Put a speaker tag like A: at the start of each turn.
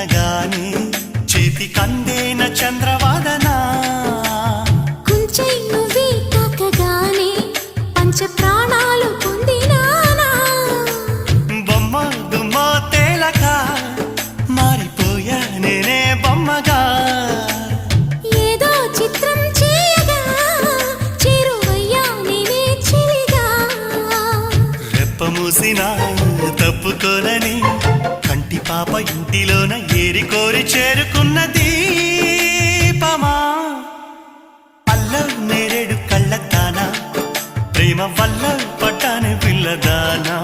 A: వినగానే చేతి కందేన చంద్రవాదన
B: కుంచె నువ్వే తాకగానే పంచ ప్రాణాలు పొందినానా
A: బొమ్మ దుమ్మ తేలక మారిపోయా నేనే బొమ్మగా
B: ఏదో చిత్రం చేయగా చేరువయ్యా నేనే చిలిగా
A: రెప్ప మూసిన తప్పుకోనని కంటి పాప ఇంటిలోన ఏరి కోరి చేరుకున్న దీపమా అల్లం నేరేడు కళ్ళతానా ప్రేమ వల్ల పట్టానే పిల్లదానా